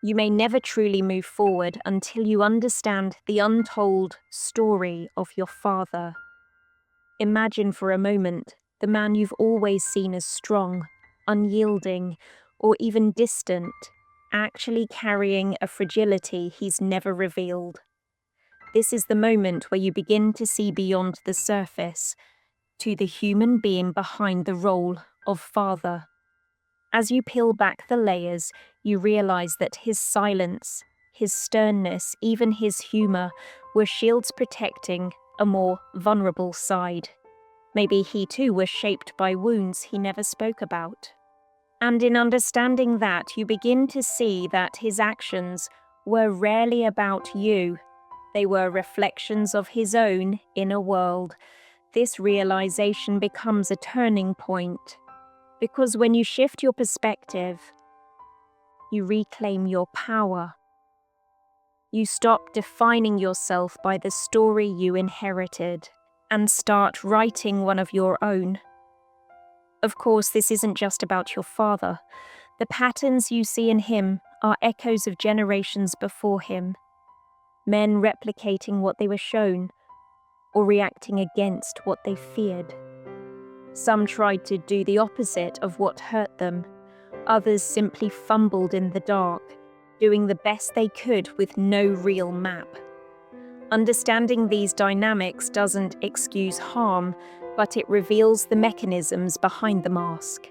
You may never truly move forward until you understand the untold story of your father. Imagine for a moment the man you've always seen as strong, unyielding, or even distant, actually carrying a fragility he's never revealed. This is the moment where you begin to see beyond the surface, to the human being behind the role of father. As you peel back the layers, you realize that his silence, his sternness, even his humour were shields protecting a more vulnerable side. Maybe he too was shaped by wounds he never spoke about. And in understanding that, you begin to see that his actions were rarely about you. They were reflections of his own inner world. This realization becomes a turning point. Because when you shift your perspective, you reclaim your power. You stop defining yourself by the story you inherited and start writing one of your own. Of course, this isn't just about your father. The patterns you see in him are echoes of generations before him. Men replicating what they were shown or reacting against what they feared. Some tried to do the opposite of what hurt them. Others simply fumbled in the dark, doing the best they could with no real map. Understanding these dynamics doesn't excuse harm, but it reveals the mechanisms behind the mask.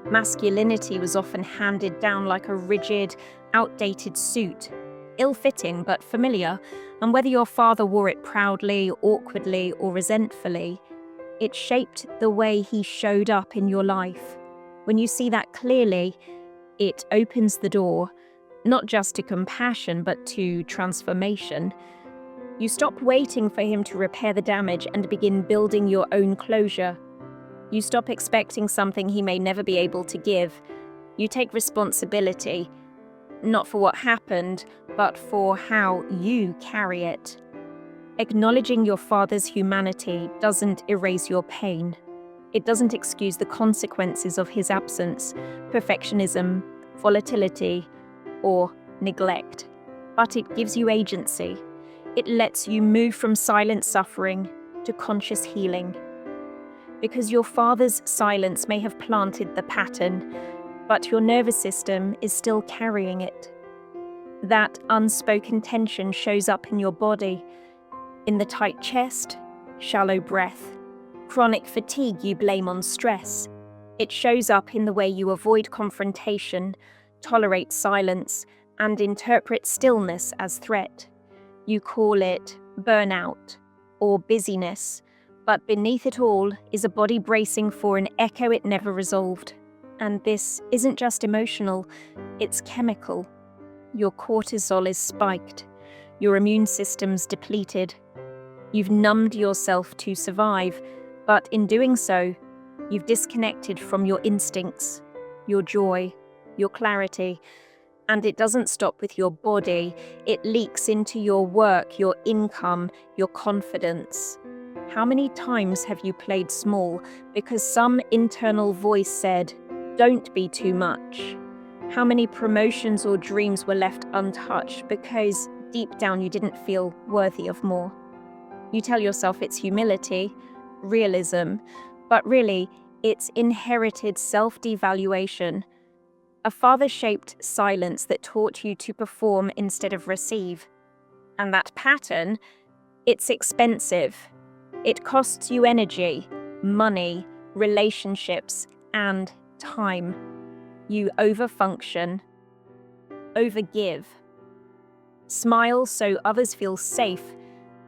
Masculinity was often handed down like a rigid, outdated suit, ill-fitting but familiar, and whether your father wore it proudly, awkwardly, or resentfully, it shaped the way he showed up in your life. When you see that clearly, it opens the door, not just to compassion, but to transformation. You stop waiting for him to repair the damage and begin building your own closure. You stop expecting something he may never be able to give. You take responsibility, not for what happened, but for how you carry it. Acknowledging your father's humanity doesn't erase your pain. It doesn't excuse the consequences of his absence, perfectionism, volatility, or neglect. But it gives you agency. It lets you move from silent suffering to conscious healing. Because your father's silence may have planted the pattern, but your nervous system is still carrying it. That unspoken tension shows up in your body, in the tight chest, shallow breath, chronic fatigue you blame on stress. It shows up in the way you avoid confrontation, tolerate silence, and interpret stillness as threat. You call it burnout or busyness, but beneath it all is a body bracing for an echo it never resolved. And this isn't just emotional, it's chemical. Your cortisol is spiked, your immune system's depleted. You've numbed yourself to survive, but in doing so, you've disconnected from your instincts, your joy, your clarity. And it doesn't stop with your body, it leaks into your work, your income, your confidence. How many times have you played small because some internal voice said, "Don't be too much"? How many promotions or dreams were left untouched because deep down you didn't feel worthy of more? You tell yourself it's humility, realism, but really, it's inherited self-devaluation. A father-shaped silence that taught you to perform instead of receive. And that pattern, it's expensive. It costs you energy, money, relationships, and time. You overfunction, overgive. Smile so others feel safe,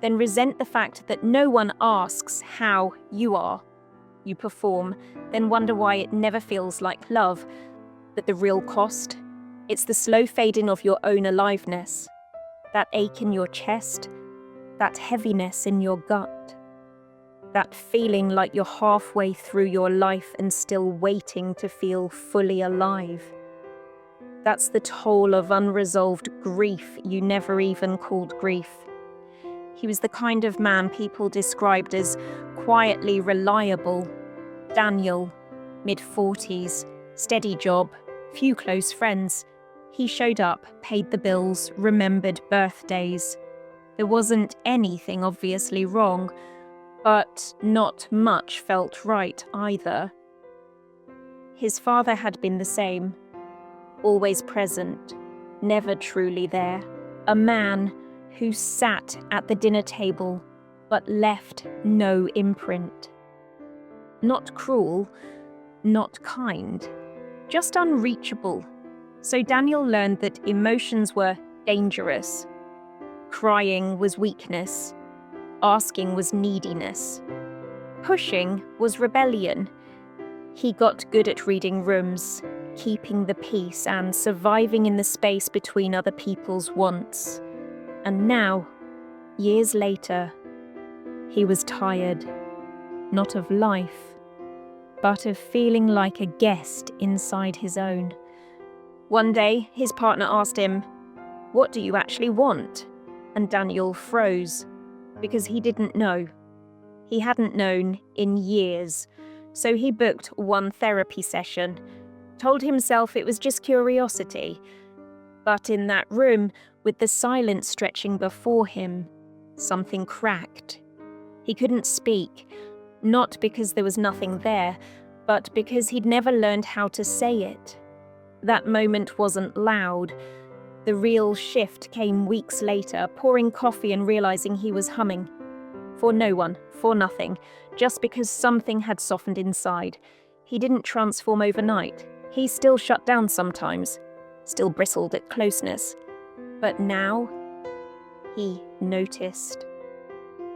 then resent the fact that no one asks how you are. You perform, then wonder why it never feels like love. But the real cost? It's the slow fading of your own aliveness. That ache in your chest, that heaviness in your gut. That feeling like you're halfway through your life and still waiting to feel fully alive. That's the toll of unresolved grief you never even called grief. He was the kind of man people described as quietly reliable. Daniel, mid-40s, steady job, few close friends. He showed up, paid the bills, remembered birthdays. There wasn't anything obviously wrong, but not much felt right either. His father had been the same, always present, never truly there. A man who sat at the dinner table but left no imprint. Not cruel, not kind, just unreachable. So Daniel learned that emotions were dangerous. Crying was weakness. Asking was neediness. Pushing was rebellion. He got good at reading rooms, keeping the peace and surviving in the space between other people's wants. And now, years later, he was tired, not of life, but of feeling like a guest inside his own. One day, his partner asked him, "What do you actually want?" And Daniel froze, because he didn't know. He hadn't known in years, so he booked one therapy session, told himself it was just curiosity. But in that room, with the silence stretching before him, something cracked. He couldn't speak, not because there was nothing there, but because he'd never learned how to say it. That moment wasn't loud. The real shift came weeks later, pouring coffee and realizing he was humming. For no one, for nothing, just because something had softened inside. He didn't transform overnight. He still shut down sometimes, still bristled at closeness. But now, he noticed.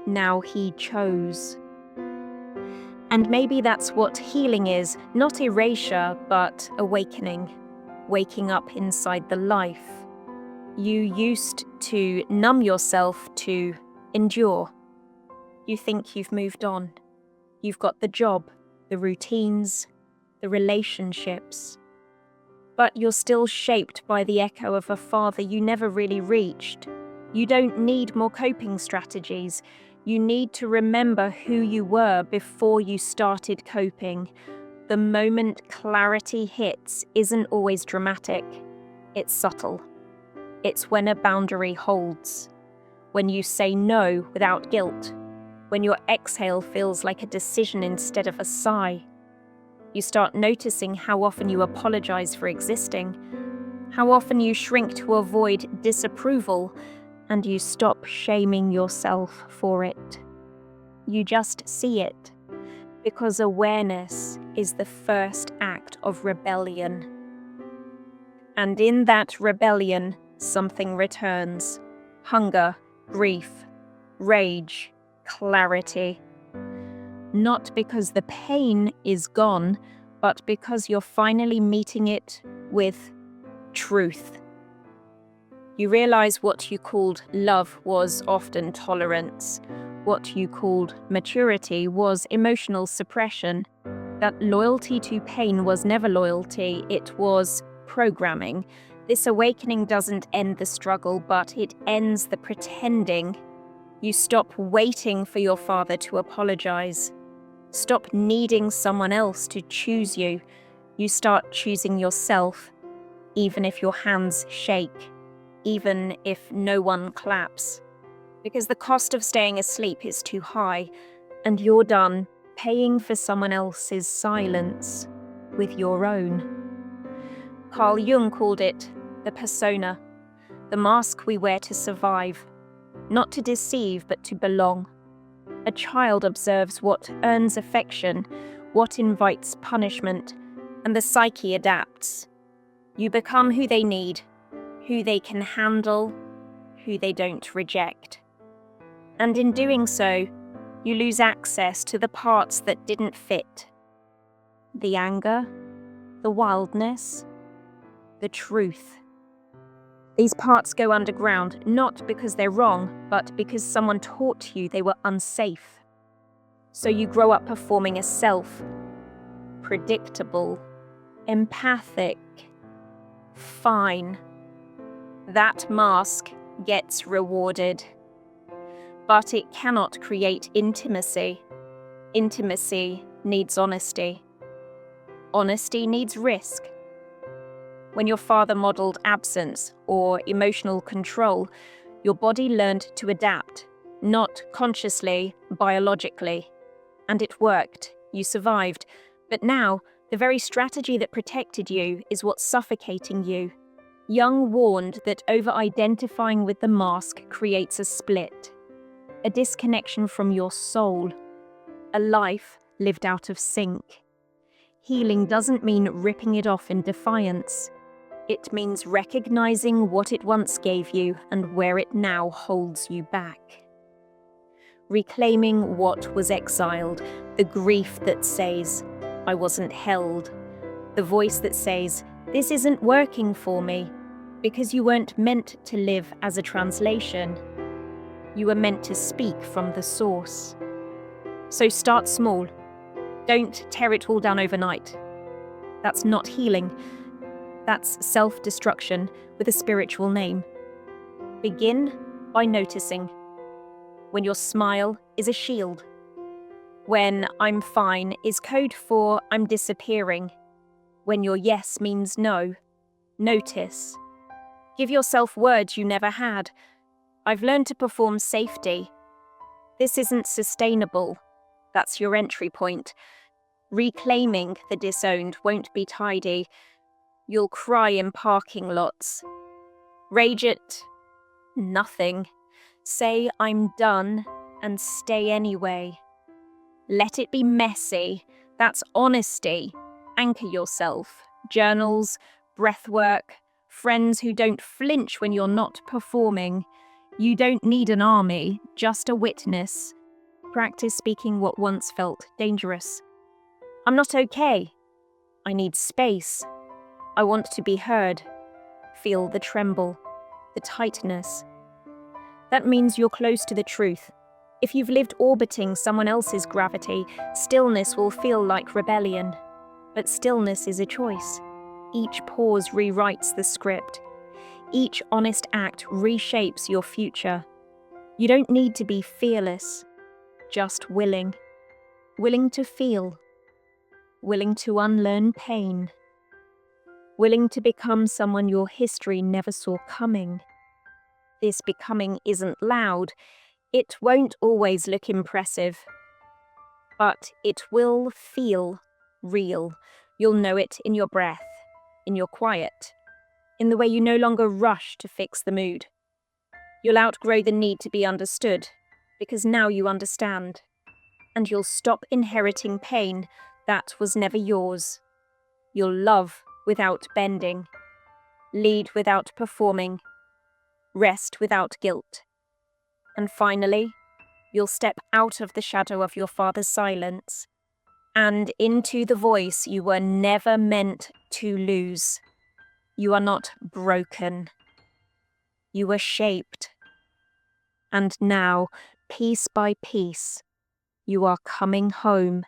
Now he chose. And maybe that's what healing is, not erasure, but awakening. Waking up inside the life. You used to numb yourself to endure. You think you've moved on. You've got the job, the routines, the relationships. But you're still shaped by the echo of a father you never really reached. You don't need more coping strategies. You need to remember who you were before you started coping. The moment clarity hits isn't always dramatic. It's subtle. It's when a boundary holds. When you say no without guilt. When your exhale feels like a decision instead of a sigh. You start noticing how often you apologize for existing. How often you shrink to avoid disapproval, and you stop shaming yourself for it. You just see it. Because awareness is the first act of rebellion. And in that rebellion, something returns. Hunger, grief, rage, clarity. Not because the pain is gone, but because you're finally meeting it with truth. You realize what you called love was often tolerance. What you called maturity was emotional suppression. That loyalty to pain was never loyalty, it was programming. This awakening doesn't end the struggle, but it ends the pretending. You stop waiting for your father to apologize. Stop needing someone else to choose you. You start choosing yourself, even if your hands shake, even if no one claps. Because the cost of staying asleep is too high, and you're done paying for someone else's silence with your own. Carl Jung called it the persona, the mask we wear to survive, not to deceive but to belong. A child observes what earns affection, what invites punishment, and the psyche adapts. You become who they need, who they can handle, who they don't reject. And in doing so, you lose access to the parts that didn't fit. The anger, the wildness, the truth. These parts go underground, not because they're wrong, but because someone taught you they were unsafe. So you grow up performing a self, predictable, empathic, fine. That mask gets rewarded. But it cannot create intimacy. Intimacy needs honesty. Honesty needs risk. When your father modeled absence or emotional control, your body learned to adapt, not consciously, biologically. And it worked. You survived. But now, the very strategy that protected you is what's suffocating you. Jung warned that over-identifying with the mask creates a split, a disconnection from your soul, a life lived out of sync. Healing doesn't mean ripping it off in defiance. It means recognizing what it once gave you and where it now holds you back. Reclaiming what was exiled, the grief that says, "I wasn't held," the voice that says, "This isn't working for me," because you weren't meant to live as a translation. You were meant to speak from the source. So start small. Don't tear it all down overnight. That's not healing. That's self-destruction with a spiritual name. Begin by noticing. When your smile is a shield. When "I'm fine" is code for "I'm disappearing." When your yes means no. Notice. Give yourself words you never had. "I've learned to perform safety." This isn't sustainable. That's your entry point. Reclaiming the disowned won't be tidy. You'll cry in parking lots. Rage at nothing. Say "I'm done" and stay anyway. Let it be messy. That's honesty. Anchor yourself. Journals, breathwork, friends who don't flinch when you're not performing. You don't need an army, just a witness. Practice speaking what once felt dangerous. "I'm not okay. I need space. I want to be heard." Feel the tremble, the tightness. That means you're close to the truth. If you've lived orbiting someone else's gravity, stillness will feel like rebellion. But stillness is a choice. Each pause rewrites the script. Each honest act reshapes your future. You don't need to be fearless, just willing. Willing to feel. Willing to unlearn pain. Willing to become someone your history never saw coming. This becoming isn't loud. It won't always look impressive. But it will feel real. You'll know it in your breath, in your quiet, in the way you no longer rush to fix the mood. You'll outgrow the need to be understood, because now you understand. And you'll stop inheriting pain that was never yours. You'll love without bending, lead without performing, rest without guilt. And finally, you'll step out of the shadow of your father's silence and into the voice you were never meant to lose. You are not broken. You were shaped. And now, piece by piece, you are coming home